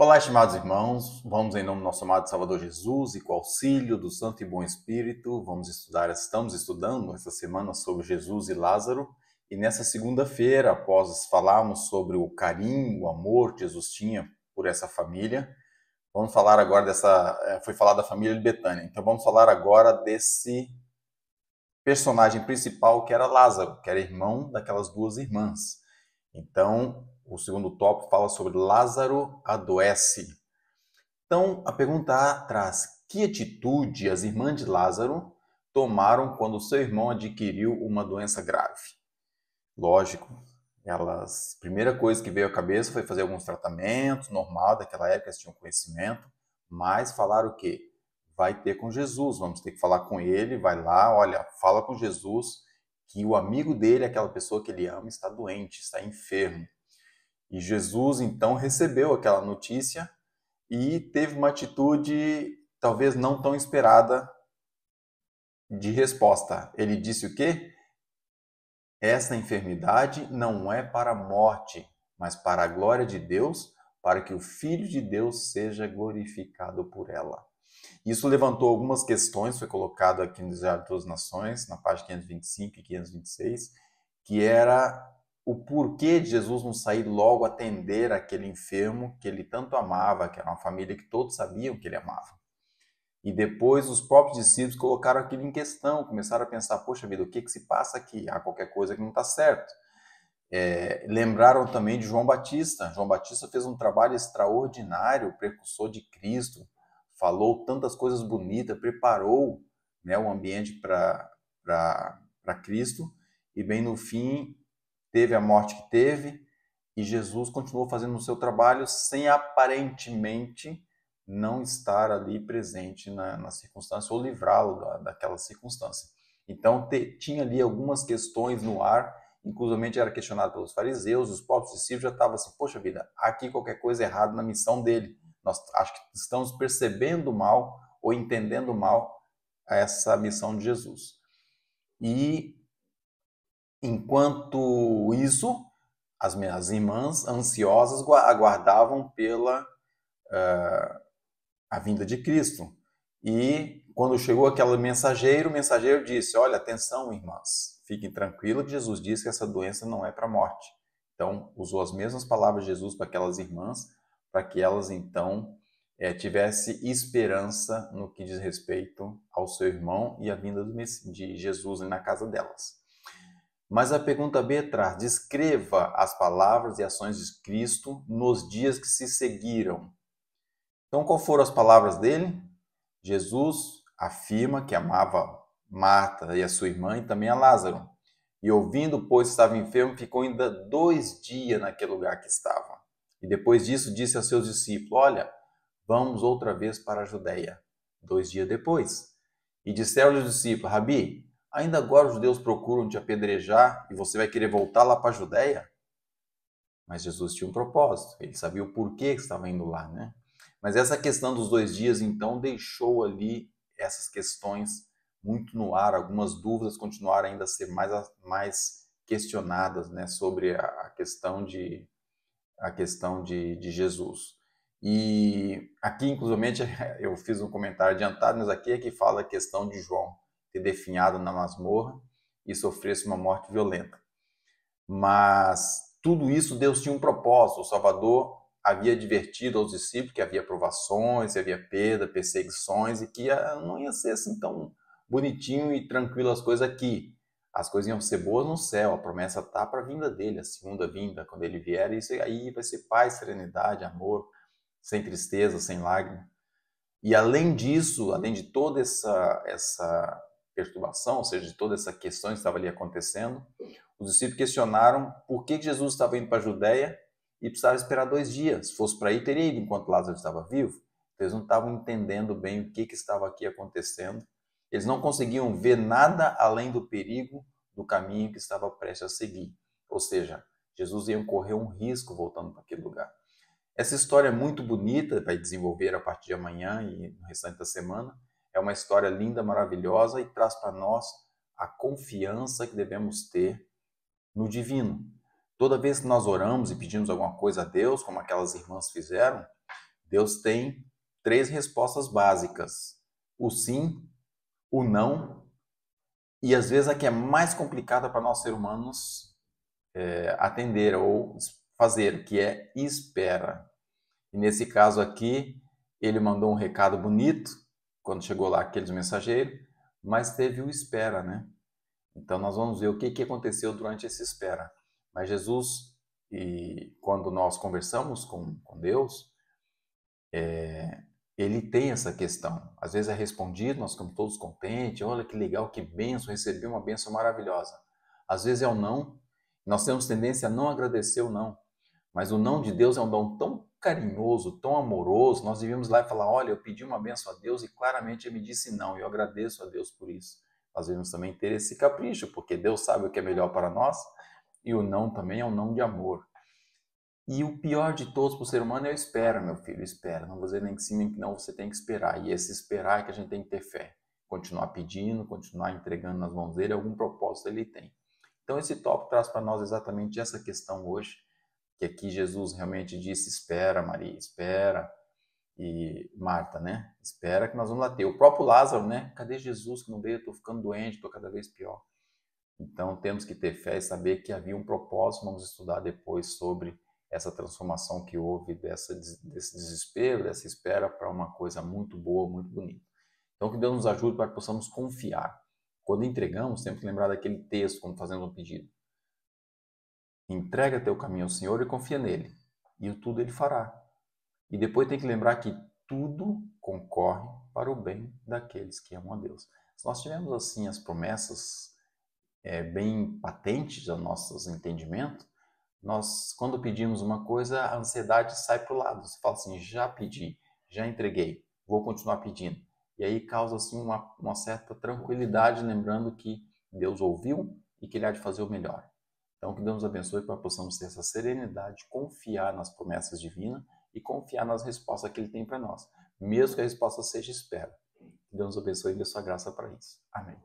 Olá, estimados irmãos, vamos em nome do nosso amado Salvador Jesus e com o auxílio do Santo e Bom Espírito, estamos estudando essa semana sobre Jesus e Lázaro, e nessa segunda-feira, após falarmos sobre o carinho, o amor que Jesus tinha por essa família, vamos falar agora foi falar da família de Betânia, então vamos falar agora desse personagem principal que era Lázaro, que era irmão daquelas duas irmãs. Então, o segundo tópico fala sobre Lázaro adoece. Então, a pergunta traz: que atitude as irmãs de Lázaro tomaram quando seu irmão adquiriu uma doença grave? Lógico, a primeira coisa que veio à cabeça foi fazer alguns tratamentos, normal, daquela época eles tinham conhecimento, mas falaram o quê? Vai ter com Jesus, vamos ter que falar com ele, vai lá, olha, fala com Jesus que o amigo dele, aquela pessoa que ele ama, está doente, está enfermo. E Jesus, então, recebeu aquela notícia e teve uma atitude talvez não tão esperada de resposta. Ele disse o quê? Essa enfermidade não é para a morte, mas para a glória de Deus, para que o Filho de Deus seja glorificado por ela. Isso levantou algumas questões, foi colocado aqui no Diário das Nações, na página 525 e 526, que era o porquê de Jesus não sair logo atender aquele enfermo que ele tanto amava, que era uma família que todos sabiam que ele amava. E depois os próprios discípulos colocaram aquilo em questão, começaram a pensar, poxa vida, o que se passa aqui? Há qualquer coisa que não está certo. Lembraram também de João Batista. João Batista fez um trabalho extraordinário, precursor de Cristo, falou tantas coisas bonitas, preparou, né, o ambiente para Cristo, e bem no fim teve a morte que teve, e Jesus continuou fazendo o seu trabalho sem aparentemente não estar ali presente na circunstância ou livrá-lo daquela circunstância. Então tinha ali algumas questões no ar, inclusive era questionado pelos fariseus, os próprios discípulos já estavam assim, poxa vida, aqui qualquer coisa errada na missão dele. Nós acho que estamos percebendo mal ou entendendo mal essa missão de Jesus. E enquanto isso, as minhas irmãs ansiosas aguardavam pela a vinda de Cristo. E quando chegou aquele mensageiro, o mensageiro disse: olha, atenção, irmãs, fiquem tranquilas que Jesus disse que essa doença não é para a morte. Então, usou as mesmas palavras de Jesus para aquelas irmãs, para que elas então tivessem esperança no que diz respeito ao seu irmão e a vinda de Jesus na casa delas. Mas a pergunta B traz: descreva as palavras e ações de Cristo nos dias que se seguiram. Então, qual foram as palavras dele? Jesus afirma que amava Marta e a sua irmã e também a Lázaro. E ouvindo, pois estava enfermo, ficou ainda 2 dias naquele lugar que estava. E depois disso disse a seus discípulos: olha, vamos outra vez para a Judéia. 2 dias depois. E disseram os discípulos: Rabi, ainda agora os judeus procuram te apedrejar e você vai querer voltar lá para a Judéia? Mas Jesus tinha um propósito, ele sabia o porquê que estava indo lá, né? Mas essa questão dos 2 dias, então, deixou ali essas questões muito no ar, algumas dúvidas continuaram ainda a ser mais questionadas, né, sobre a questão de Jesus. E aqui, inclusive, eu fiz um comentário adiantado, mas aqui é que fala a questão de João ter definhado na masmorra e sofresse uma morte violenta. Mas tudo isso Deus tinha um propósito. O Salvador havia advertido aos discípulos que havia provações, que havia perda, perseguições e que não ia ser assim tão bonitinho e tranquilo as coisas aqui. As coisas iam ser boas no céu, a promessa está para a vinda dele, a segunda vinda, quando ele vier, isso aí vai ser paz, serenidade, amor, sem tristeza, sem lágrima. E além disso, além de toda essa perturbação, ou seja, de toda essa questão que estava ali acontecendo, os discípulos questionaram por que Jesus estava indo para a Judéia e precisava esperar 2 dias. Se fosse para ir, teria ido enquanto Lázaro estava vivo. Eles não estavam entendendo bem o que estava aqui acontecendo. Eles não conseguiam ver nada além do perigo do caminho que estava prestes a seguir. Ou seja, Jesus ia correr um risco voltando para aquele lugar. Essa história é muito bonita, vai desenvolver a partir de amanhã e no restante da semana. É uma história linda, maravilhosa e traz para nós a confiança que devemos ter no divino. Toda vez que nós oramos e pedimos alguma coisa a Deus, como aquelas irmãs fizeram, Deus tem 3 respostas básicas: o sim, o não e às vezes a que é mais complicada para nós seres humanos atender ou fazer, que é espera. E nesse caso aqui, ele mandou um recado bonito quando chegou lá aqueles mensageiros, mas teve o espera, né? Então nós vamos ver o que aconteceu durante esse espera. Mas Jesus, e quando nós conversamos com Deus, ele tem essa questão. Às vezes é respondido, nós ficamos todos contentes, olha que legal, que bênção, recebi uma bênção maravilhosa. Às vezes é o não, nós temos tendência a não agradecer o não. Mas o não de Deus é um dom tão carinhoso, tão amoroso, nós devíamos ir lá e falar, olha, eu pedi uma bênção a Deus e claramente ele me disse não, e eu agradeço a Deus por isso. Nós devemos também ter esse capricho, porque Deus sabe o que é melhor para nós, e o não também é um não de amor. E o pior de todos para o ser humano é o espera, meu filho, espera. Não vou dizer nem que sim, nem que não, você tem que esperar. E esse esperar é que a gente tem que ter fé. Continuar pedindo, continuar entregando nas mãos dele, algum propósito ele tem. Então esse tópico traz para nós exatamente essa questão hoje, que aqui Jesus realmente disse, espera Maria, espera, e Marta, né? Espera que nós vamos lá ter. O próprio Lázaro, né? Cadê Jesus que não veio? Eu estou ficando doente, estou cada vez pior. Então temos que ter fé e saber que havia um propósito, vamos estudar depois sobre essa transformação que houve desse desespero, dessa espera para uma coisa muito boa, muito bonita. Então que Deus nos ajude para que possamos confiar. Quando entregamos, temos que lembrar daquele texto, quando fazemos um pedido. Entrega teu caminho ao Senhor e confia nele, e o tudo ele fará. E depois tem que lembrar que tudo concorre para o bem daqueles que amam a Deus. Se nós tivermos assim as promessas bem patentes ao nosso entendimento, nós, quando pedimos uma coisa, a ansiedade sai para o lado. Você fala assim, já pedi, já entreguei, vou continuar pedindo. E aí causa assim uma certa tranquilidade, lembrando que Deus ouviu e que Ele há de fazer o melhor. Então, que Deus nos abençoe para que possamos ter essa serenidade, confiar nas promessas divinas e confiar nas respostas que Ele tem para nós, mesmo que a resposta seja espera. Que Deus nos abençoe e dê sua graça para isso. Amém.